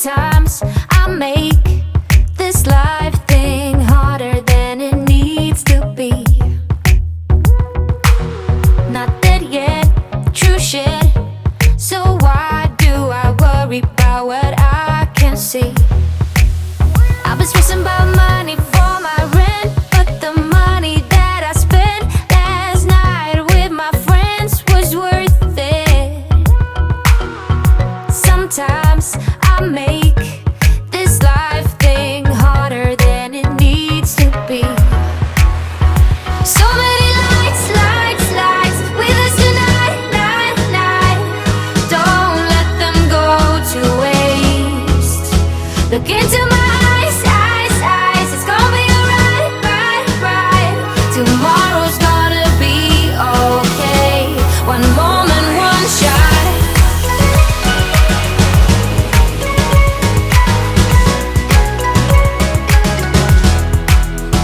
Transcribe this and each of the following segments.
Sometimes I make this life thing harder than it needs to be. Not dead yet, true shit. So why do I worry about what I can't see? I've been stressing about money for my rent, but the money that I spent last night with my friends was worth it. Sometimes I make this life thing harder than it needs to be. So many lights, lights, lights with us tonight, night, night. Don't let them go to waste. Look into my eyes, eyes, eyes. It's gonna be alright, right, right. Tomorrow's gonna be okay. One moment, one shot.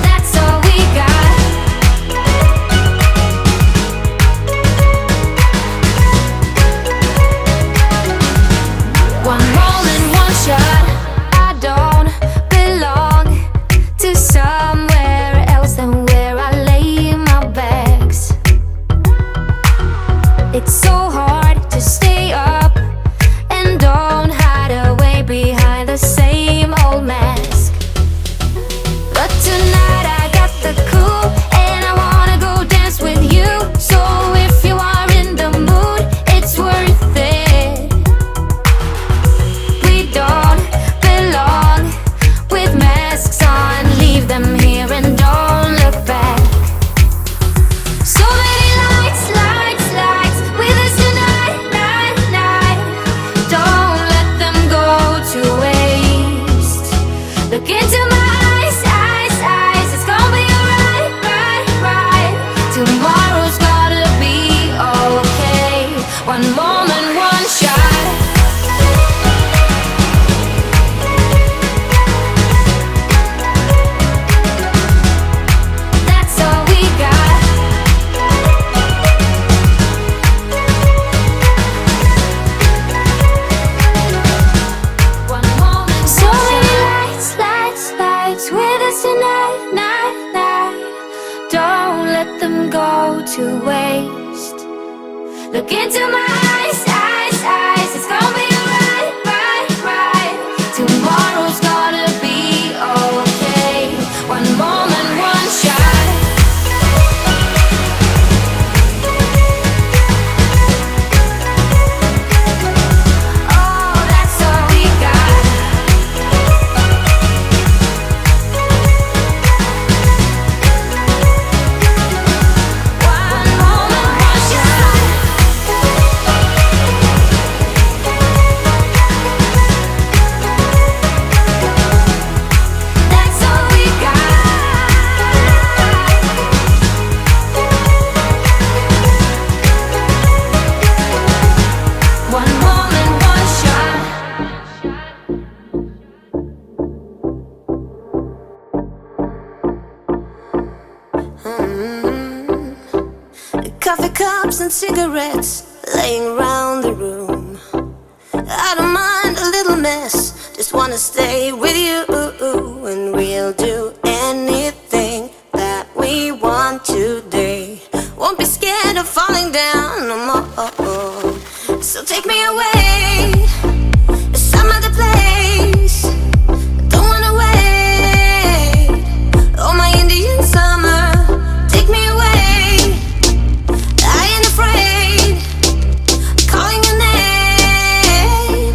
That's all we got. One moment, one shot. I don't belong to somewhere else than where I lay my bags. It's so hard to stay up and don't hide away behind the same old mask. But tonight I got the cool and I wanna go dance with you. So if you are in the mood, it's worth it. We don't belong with masks on. Leave them here and don't look back. So many lights, lights, lights with us tonight, night, night. Don't let them go to waste. Look into my eyes, eyes, eyes. It's gonna be alright, right, right. Tomorrow's gonna be okay. One moment, one shot. That's all we got. One moment, so many lights, lights, lights with us tonight, night, night. Don't let them go to waste. Look into my eyes, eyes, eyes. It's gonna be alright, right, right. Tomorrow's gonna be okay. One moment, one shot. Oh, that's all we got. One moment, one shot. That's all we got. One moment, one shot. Coffee cups and cigarettes laying around the room. I don't mind a little mess, just wanna stay with you. And we'll do anything that we want today. Won't be scared of falling down no more. So take me away to some other place. Don't wanna wait. Oh, my Indian summer, take me away. I ain't afraid, calling your name.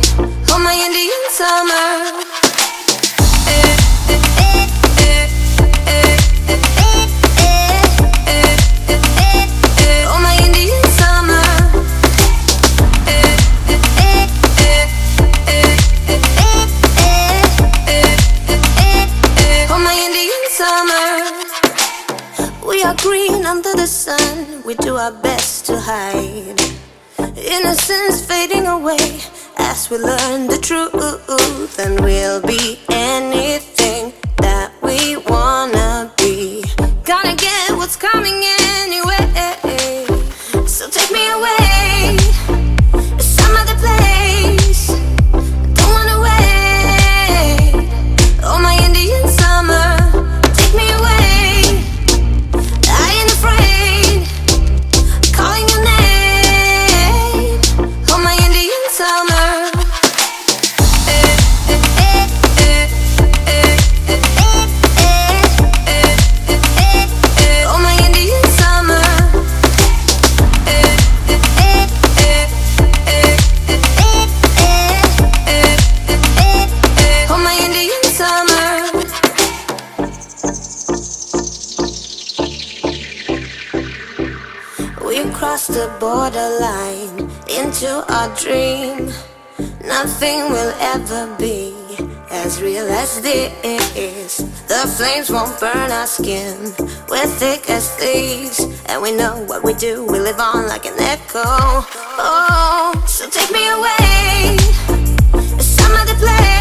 Oh, my Indian summer. Oh, my Indian summer. Oh, my Indian summer. We are green under the sun. We do our best to hide innocence fading away as we learn the truth. And we'll be anything that we wanna be. Gonna get what's coming anyway. So take me away to some other place. Don't wanna wait. the borderline into our dream. Nothing will ever be as real as this. The flames won't burn our skin. We're thick as thieves, and we know what we do. We live on like an echo. Oh, so take me away, some other place.